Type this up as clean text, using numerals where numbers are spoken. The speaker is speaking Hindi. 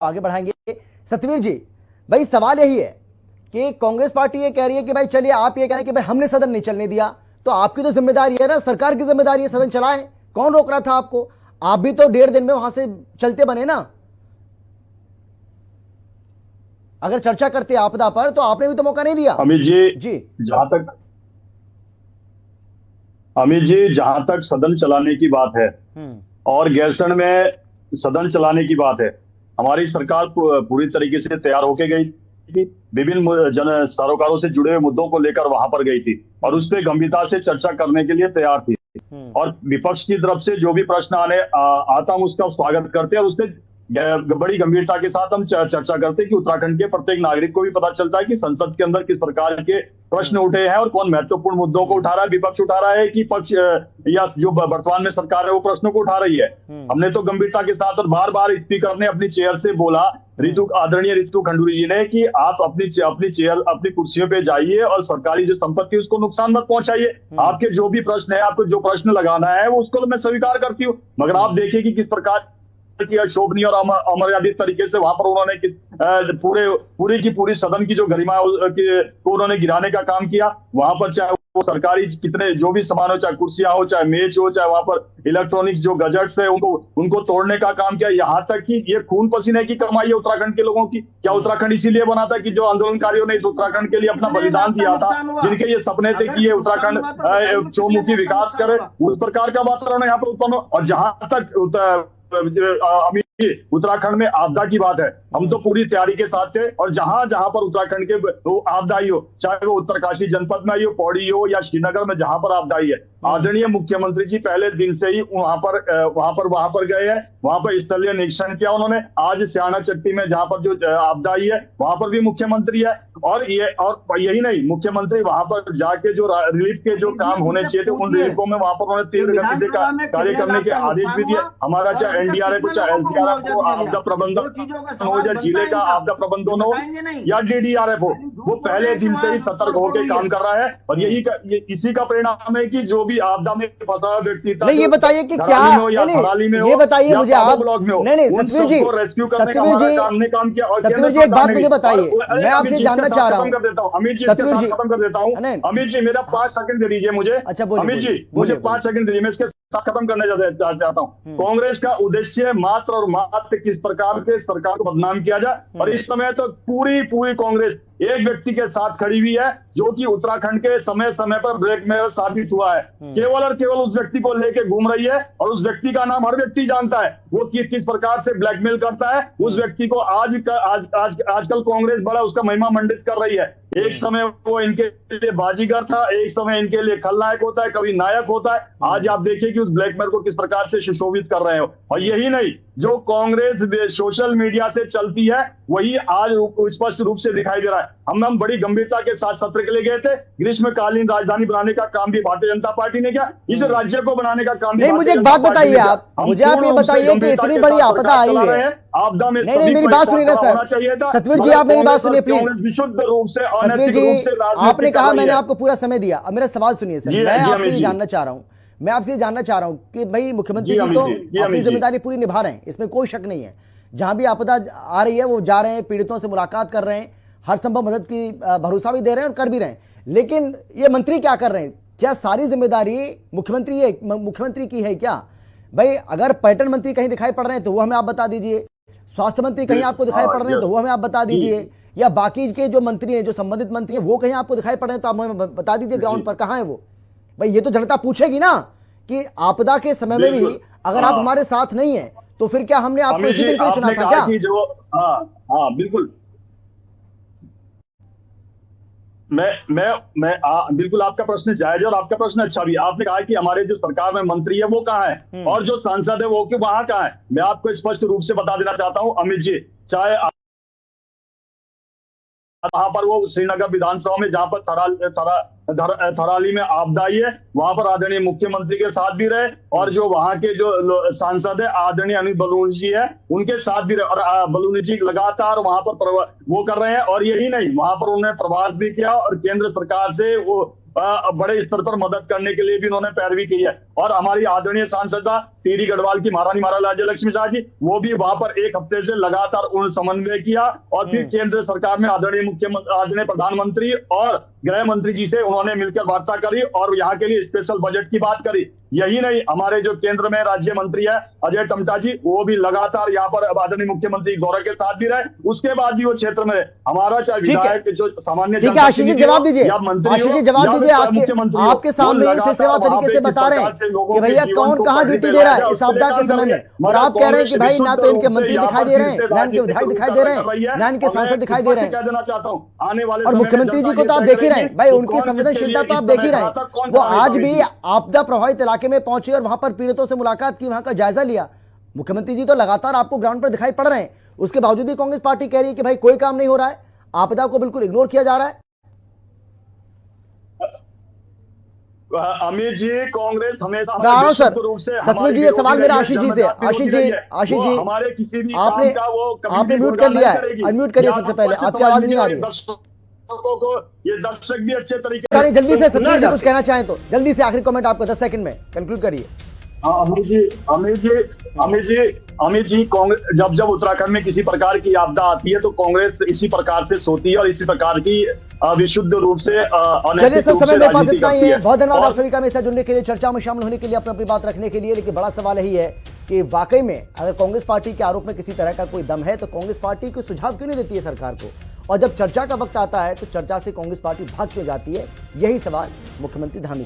आगे बढ़ाएंगे। सतवीर जी, भाई सवाल यही है कि कांग्रेस पार्टी ये कह रही है कि भाई चलिए, आप ये कह रहे हैं कि भाई हमने सदन नहीं चलने दिया, तो आपकी तो जिम्मेदारी है ना, सरकार की जिम्मेदारी है सदन चलाएं। कौन रोक रहा था आपको? आप भी तो 1.5 दिन में वहां से चलते बने ना। अगर चर्चा करते आपदा पर तो आपने भी तो मौका नहीं दिया। अमित जी, जी जहां तक अमित जी जहां तक सदन चलाने की बात है और गैरसैंण में सदन चलाने की बात है, हमारी सरकार पूरी तरीके से तैयार होके गई थी। विभिन्न जन सरोकारों से जुड़े हुए मुद्दों को लेकर वहां पर गई थी और उस पर गंभीरता से चर्चा करने के लिए तैयार थी। और विपक्ष की तरफ से जो भी प्रश्न आता हम उसका स्वागत करते हैं और उससे बड़ी गंभीरता के साथ हम चर्चा करते हैं कि उत्तराखंड के प्रत्येक नागरिक को भी पता चलता है कि संसद के अंदर किस प्रकार के प्रश्न उठे हैं और कौन महत्वपूर्ण मुद्दों को उठा रहा है, विपक्ष उठा रहा है कि पक्ष या जो वर्तमान में सरकार है वो प्रश्नों को उठा रही है। हमने तो गंभीरता के साथ और बार बार स्पीकर ने अपनी चेयर से बोला, आदरणीय रितु खंडूरी जी ने, कि आप अपनी चेयर अपनी कुर्सियों पे जाइए और सरकारी जो संपत्ति उसको नुकसान मत पहुंचाइए। आपके जो भी प्रश्न है, आपको जो प्रश्न लगाना है वो उसको मैं स्वीकार करती हूँ, मगर आप देखिए कि किस प्रकार की अशोभनीय और अमर्यादित तरीके से वहां पर उन्होंने पूरी की पूरी सदन की जो गरिमा को उन्होंने गिराने का काम किया। वहां पर चाहे वो सरकारी कितने जो भी सामान हो, चाहे कुर्सियां हो, चाहे मेज हो, चाहे वहां पर इलेक्ट्रॉनिक्स जो गजट्स है उनको तोड़ने का काम किया। यहाँ तक कि ये खून पसीने की कमाई है उत्तराखंड के लोगों की। क्या उत्तराखंड इसीलिए बना था कि जो आंदोलनकारियों ने इस उत्तराखंड के लिए अपना बलिदान दिया था, जिनके ये सपने थे कि ये उत्तराखंड चौमुखी विकास करे, उस प्रकार का वातावरण यहाँ पर उत्पन्न हो। और जहां तक उत्तराखंड में आपदा की बात है, हम तो पूरी तैयारी के साथ थे और जहां जहां पर उत्तराखंड के आपदा आई हो, चाहे वो उत्तरकाशी जनपद में आई हो, पौड़ी हो या श्रीनगर में, जहां पर आपदा आई है, आदरणीय मुख्यमंत्री जी पहले दिन से ही वहां पर गए हैं, वहां पर स्थलीय निरीक्षण किया उन्होंने। आज स्याना चट्टी में जहां पर जो आपदा आई है वहां पर भी मुख्यमंत्री है और यही नहीं, मुख्यमंत्री वहां पर जाके जो रिलीफ के जो काम होने चाहिए थे उन रिलीफों में वहां पर उन्होंने तीव्र गति से कार्य करने के आदेश भी दिए। हमारा चाहे एनडीआरएफ हो, चाहे एसडीआरएफ हो, आपदा प्रबंधन हो, या जिले का आपदा प्रबंधन हो या डीडीआरएफ हो, वो पहले दिन से ही सतर्क होकर काम कर रहा है। और इसी का परिणाम है कि जो भी आपदा में फंसा व्यक्ति था, ये बताइए कि क्या, ये बताइए मुझे आप, ब्लॉक में हो, नहीं सतवीर जी, रेस्क्यू करने का हमारा काम ने काम किया। और सतवीर जी एक बात मुझे बताइए, मैं आपसे जानना चाह रहा हूँ। कर देता हूँ अमित जी, खत्म कर देता हूँ अमित जी, मेरा 5 सेकंड दे दीजिए मुझे। अच्छा अमित जी, मुझे 5 सेकंड दीजिए, मैं इसके खत्म करने चाहता हूँ। कांग्रेस का उद्देश्य मात्र और मात्र किस प्रकार के सरकार को बदनाम किया जाए, और इस समय तो पूरी कांग्रेस एक व्यक्ति के साथ खड़ी हुई है जो कि उत्तराखंड के समय समय पर ब्लैकमेल साबित हुआ है। केवल और केवल उस व्यक्ति को लेके घूम रही है और उस व्यक्ति का नाम हर व्यक्ति जानता है, वो किस प्रकार से ब्लैकमेल करता है। उस व्यक्ति को आजकल कांग्रेस बड़ा उसका महिमा मंडित कर रही है। एक समय वो इनके लिए बाजीगर था, एक समय इनके लिए खलनायक होता है, कभी नायक होता है। आज आप देखिए कि उस ब्लैकमेल को किस प्रकार से सुशोभित कर रहे हो। और यही नहीं, जो कांग्रेस सोशल मीडिया से चलती है वही आज स्पष्ट रूप से दिखाई दे रहा है। हम बड़ी गंभीरता के साथ सत्र के लिए गए थे। ग्रीष्मकालीन राजधानी बनाने का काम भी भारतीय जनता पार्टी ने किया, इस राज्य को बनाने का काम भी। नहीं, मुझे एक बात बताइए, आप मुझे आप ये बताइए कि इतनी बड़ी आपदा आई है, आपदा में नहीं मेरी बात सुनिए ना सर, सतवीर जी आप मेरी बात सुनिए प्लीज। विशुद्ध रूप से, सतवीर जी आपने कहा, मैंने आपको पूरा समय दिया, अब मेरा सवाल सुनिए सर। मैं आपसे ये जानना चाह रहा हूं कि भाई मुख्यमंत्री जी तो अपनी जिम्मेदारी पूरी निभा रहे हैं, इसमें कोई शक नहीं है। जहां भी आपदा आ रही है वो जा रहे हैं, पीड़ितों से मुलाकात कर रहे हैं, हर संभव मदद की भरोसा भी दे रहे हैं और कर भी रहे हैं। लेकिन ये मंत्री क्या कर रहे हैं? क्या सारी जिम्मेदारी मुख्यमंत्री की है क्या? भाई अगर पर्यटन मंत्री कहीं दिखाई पड़ रहे हैं तो वो हमें आप बता दीजिए, स्वास्थ्य मंत्री कहीं आपको दिखाई पड़ रहे हैं तो वो हमें आप बता दीजिए, या बाकी के जो मंत्री हैं, जो संबंधित मंत्री हैं, वो कहीं आपको दिखाई पड़ रहे हैं तो आप हमें बता दीजिए ग्राउंड पर कहाँ है वो। भाई ये तो जनता पूछेगी ना कि आपदा के समय में भी अगर आप हमारे साथ नहीं है तो फिर क्या हमने आपको इसी दिन के लिए चुना था क्या? बिल्कुल, बिल्कुल आपका प्रश्न जायज है और आपका प्रश्न अच्छा भी। आपने कहा कि हमारे जो सरकार में मंत्री है वो कहाँ है और जो सांसद है वो क्यों वहां कहाँ है। मैं आपको स्पष्ट रूप से बता देना चाहता हूं अमित जी, चाहे वहां पर वो श्रीनगर विधानसभा में जहां पर थराली में आपदा आई है वहां पर आदरणीय मुख्यमंत्री के साथ भी रहे, और जो वहां के जो सांसद है आदरणीय अनिल बलूनी जी है उनके साथ भी रहे, और बलूनी जी लगातार वहां पर वो कर रहे हैं। और यही नहीं, वहां पर उन्होंने प्रवास भी किया और केंद्र सरकार से वो बड़े स्तर पर मदद करने के लिए भी उन्होंने पैरवी की है। और हमारी आदरणीय सांसदा टिहरी गढ़वाल की महारानी महाराज राज्य लक्ष्मी शाह जी, वो भी वहां पर एक हफ्ते से लगातार उन समन्वय किया और फिर केंद्र सरकार में आदरणीय मुख्यमंत्री, आदरणीय प्रधानमंत्री और गृह मंत्री जी से उन्होंने मिलकर वार्ता करी और यहाँ के लिए स्पेशल बजट की बात करी। यही नहीं, हमारे जो केंद्र में राज्य मंत्री है अजय टम्टा जी, वो भी लगातार यहाँ पर आदरणीय मुख्यमंत्री गौरव के साथ भी रहे, उसके बाद भी वो क्षेत्र में हमारा चाहे विधायक जो सामान्य ठीक है। आशीष जी जवाब दीजिए, आशीष जी जवाब दीजिए। आपके सामने इस सेवा तरीके से बता रहे हैं कि भैया कौन कहाँ ड्यूटी दे रहा है इस आपदा के समय में, और आप कह रहे हैं कि भाई ना तो इनके मंत्री दिखाई दे रहे हैं, ना इनके विधायक दिखाई दे रहे हैं, ना इनके सांसद दिखाई दे रहे हैं। देना चाहता हूँ आने वाले और मुख्यमंत्री जी को तो आप देख ही रहे हैं भाई, उनकी संवेदनशीलता तो आप देख ही रहे हैं। वो आज भी आपदा प्रभावित इलाके में पहुंचे और वहां पर पीड़ितों से मुलाकात की, वहां का जायजा लिया। मुख्यमंत्री जी तो लगातार आपको ग्राउंड पर दिखाई पड़ रहे हैं, उसके बावजूद भी कांग्रेस पार्टी कह रही है कि भाई कोई काम नहीं हो रहा है, आपदा को बिल्कुल इग्नोर किया जा रहा है। अमित जी, कांग्रेस हमेशा सतवीर जी, ये सवाल मेरा आशीष जी से। आशीष जी हमारे किसी भी आपने म्यूट कर लिया है, अनम्यूट करिए सबसे पहले, आपकी आवाज नहीं आ रही है। को ये दर्शक भी अच्छे तरीके जल्दी से सतवीर जी कुछ कहना चाहें तो जल्दी से आखिरी कमेंट आपका 10 सेकंड में कंक्लूड करिए। अमित जी, कांग्रेस जब उत्तराखंड में किसी प्रकार की आपदा आती है तो कांग्रेस इसी प्रकार से सोती है और इसी प्रकार की विशुद्ध रूप से चलिए सर, समय मेरे पास इतना ही है। बहुत धन्यवाद आप सभी का मेरे साथ जुड़ने के लिए, चर्चा में शामिल होने के लिए, अपनी बात रखने के लिए। लेकिन बड़ा सवाल यही है कि वाकई में अगर कांग्रेस पार्टी के आरोप में किसी तरह का कोई दम है तो कांग्रेस पार्टी को सुझाव क्यों नहीं देती है सरकार को, और जब चर्चा का वक्त आता है तो चर्चा से कांग्रेस पार्टी भाग क्यों जाती है? यही सवाल मुख्यमंत्री धामी